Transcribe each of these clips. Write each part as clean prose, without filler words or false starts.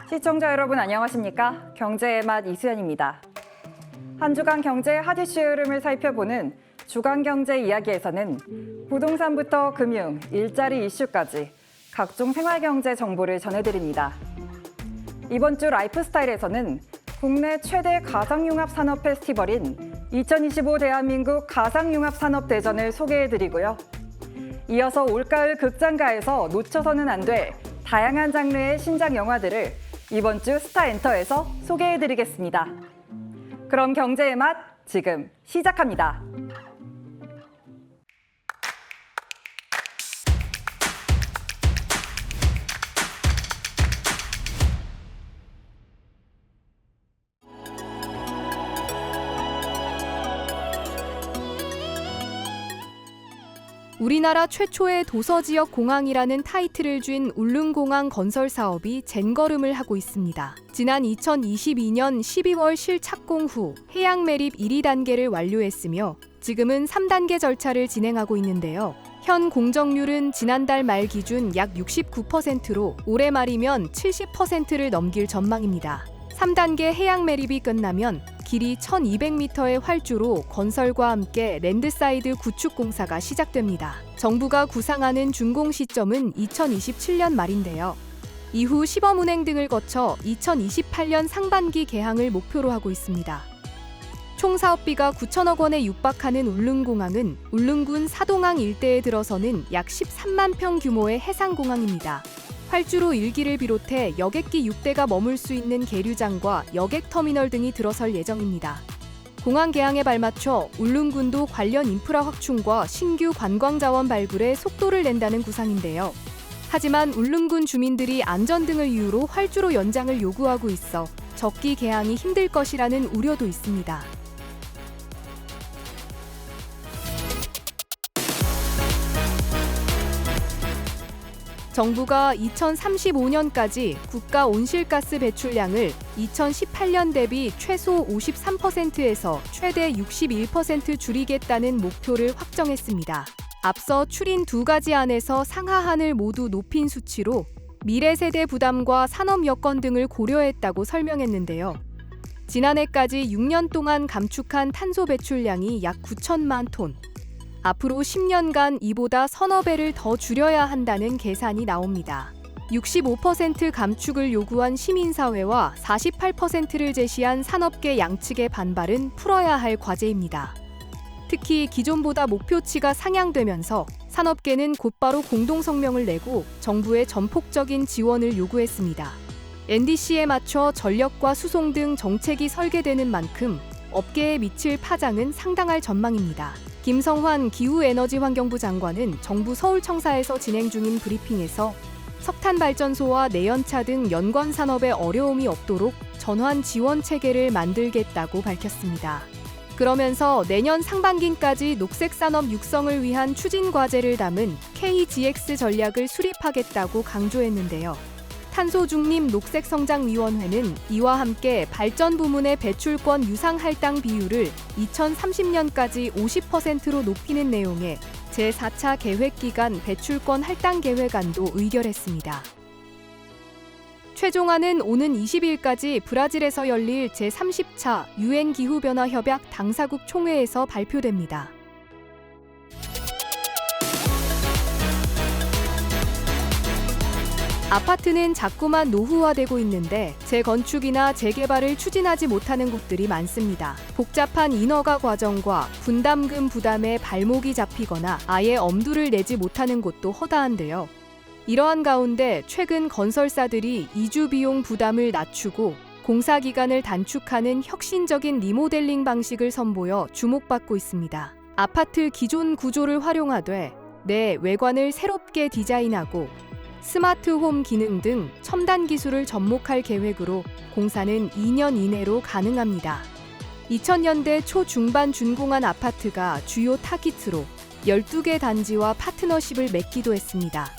시청자 여러분 안녕하십니까? 경제의 맛 이수연입니다. 한 주간 경제의 핫 이슈 흐름을 살펴보는 주간 경제 이야기에서는 부동산부터 금융, 일자리 이슈까지 각종 생활경제 정보를 전해드립니다. 이번 주 라이프스타일에서는 국내 최대 가상융합 산업 페스티벌인 2025 대한민국 가상융합산업대전을 소개해드리고요. 이어서 올가을 극장가에서 놓쳐서는 안 될 다양한 장르의 신작 영화들을 이번 주 스타엔터에서 소개해드리겠습니다. 그럼 경제의 맛 지금 시작합니다. 우리나라 최초의 도서지역 공항이라는 타이틀을 쥔 울릉공항 건설 사업이 젠걸음을 하고 있습니다. 지난 2022년 12월 실착공 후 해양 매립 1위 단계를 완료했으며 지금은 3단계 절차를 진행하고 있는데요. 현 공정률은 지난달 말 기준 약 69%로 올해 말이면 70%를 넘길 전망입니다. 3단계 해양 매립이 끝나면 길이 1200m의 활주로 건설과 함께 랜드사이드 구축 공사가 시작됩니다. 정부가 구상하는 준공 시점은 2027년 말인데요. 이후 시범 운행 등을 거쳐 2028년 상반기 개항을 목표로 하고 있습니다. 총 사업비가 9천억 원에 육박하는 울릉공항은 울릉군 사동항 일대에 들어서는 약 13만 평 규모의 해상공항입니다. 활주로 1기를 비롯해 여객기 6대가 머물 수 있는 계류장과 여객터미널 등이 들어설 예정입니다. 공항 개항에 발맞춰 울릉군도 관련 인프라 확충과 신규 관광자원 발굴에 속도를 낸다는 구상인데요. 하지만 울릉군 주민들이 안전 등을 이유로 활주로 연장을 요구하고 있어 적기 개항이 힘들 것이라는 우려도 있습니다. 정부가 2035년까지 국가 온실가스 배출량을 2018년 대비 최소 53%에서 최대 61% 줄이겠다는 목표를 확정했습니다. 앞서 추린 두 가지 안에서 상하한을 모두 높인 수치로 미래 세대 부담과 산업 여건 등을 고려했다고 설명했는데요. 지난해까지 6년 동안 감축한 탄소 배출량이 약 9천만 톤. 앞으로 10년간 이보다 서너 배를 더 줄여야 한다는 계산이 나옵니다. 65% 감축을 요구한 시민사회와 48%를 제시한 산업계 양측의 반발은 풀어야 할 과제입니다. 특히 기존보다 목표치가 상향되면서 산업계는 곧바로 공동성명을 내고 정부의 전폭적인 지원을 요구했습니다. NDC에 맞춰 전력과 수송 등 정책이 설계되는 만큼 업계에 미칠 파장은 상당할 전망입니다. 김성환 기후에너지환경부 장관은 정부 서울청사에서 진행 중인 브리핑에서 석탄발전소와 내연차 등 연관 산업에 어려움이 없도록 전환 지원 체계를 만들겠다고 밝혔습니다. 그러면서 내년 상반기까지 녹색산업 육성을 위한 추진 과제를 담은 KGX 전략을 수립하겠다고 강조했는데요. 탄소중립 녹색성장위원회는 이와 함께 발전 부문의 배출권 유상 할당 비율을 2030년까지 50%로 높이는 내용의 제4차 계획기간 배출권 할당 계획안도 의결했습니다. 최종안은 오는 20일까지 브라질에서 열릴 제30차 UN 기후변화 협약 당사국 총회에서 발표됩니다. 아파트는 자꾸만 노후화되고 있는데 재건축이나 재개발을 추진하지 못하는 곳들이 많습니다. 복잡한 인허가 과정과 분담금 부담에 발목이 잡히거나 아예 엄두를 내지 못하는 곳도 허다한데요. 이러한 가운데 최근 건설사들이 이주 비용 부담을 낮추고 공사 기간을 단축하는 혁신적인 리모델링 방식을 선보여 주목받고 있습니다. 아파트 기존 구조를 활용하되 내 외관을 새롭게 디자인하고 스마트홈 기능 등 첨단 기술을 접목할 계획으로 공사는 2년 이내로 가능합니다. 2000년대 초중반 준공한 아파트가 주요 타깃으로 12개 단지와 파트너십을 맺기도 했습니다.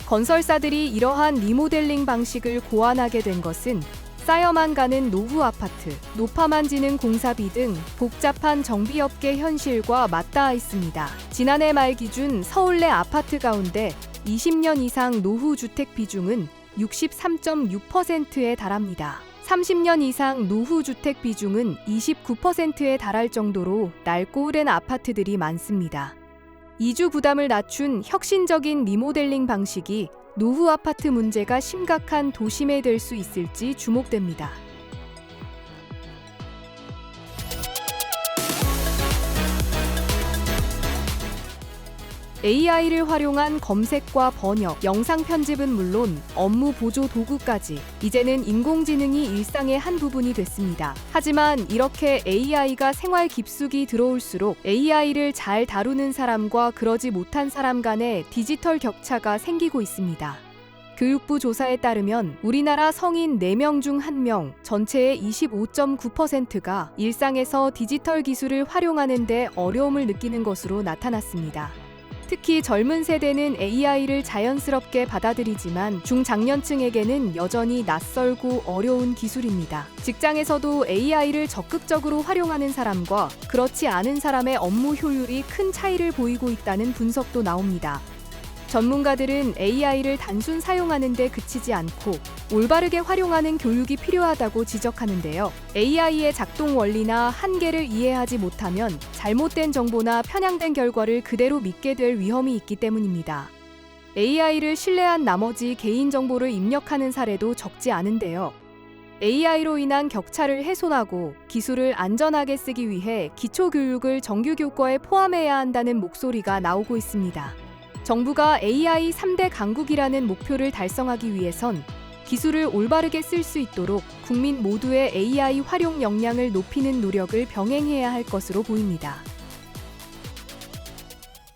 건설사들이 이러한 리모델링 방식을 고안하게 된 것은 쌓여만 가는 노후 아파트, 높아만 지는 공사비 등 복잡한 정비업계 현실과 맞닿아 있습니다. 지난해 말 기준 서울 내 아파트 가운데 20년 이상 노후 주택 비중은 63.6%에 달합니다. 30년 이상 노후 주택 비중은 29%에 달할 정도로 낡고 오랜 아파트들이 많습니다. 이주 부담을 낮춘 혁신적인 리모델링 방식이 노후 아파트 문제가 심각한 도심에 될 수 있을지 주목됩니다. AI를 활용한 검색과 번역, 영상 편집은 물론 업무 보조 도구까지 이제는 인공지능이 일상의 한 부분이 됐습니다. 하지만 이렇게 AI가 생활 깊숙이 들어올수록 AI를 잘 다루는 사람과 그러지 못한 사람 간의 디지털 격차가 생기고 있습니다. 교육부 조사에 따르면 우리나라 성인 4명 중 1명, 전체의 25.9%가 일상에서 디지털 기술을 활용하는 데 어려움을 느끼는 것으로 나타났습니다. 특히 젊은 세대는 AI를 자연스럽게 받아들이지만 중장년층에게는 여전히 낯설고 어려운 기술입니다. 직장에서도 AI를 적극적으로 활용하는 사람과 그렇지 않은 사람의 업무 효율이 큰 차이를 보이고 있다는 분석도 나옵니다. 전문가들은 AI를 단순 사용하는 데 그치지 않고 올바르게 활용하는 교육이 필요하다고 지적하는데요. AI의 작동 원리나 한계를 이해하지 못하면 잘못된 정보나 편향된 결과를 그대로 믿게 될 위험이 있기 때문입니다. AI를 신뢰한 나머지 개인정보를 입력하는 사례도 적지 않은데요. AI로 인한 격차를 훼손하고 기술을 안전하게 쓰기 위해 기초교육을 정규교과에 포함해야 한다는 목소리가 나오고 있습니다. 정부가 AI 3대 강국이라는 목표를 달성하기 위해선 기술을 올바르게 쓸 수 있도록 국민 모두의 AI 활용 역량을 높이는 노력을 병행해야 할 것으로 보입니다.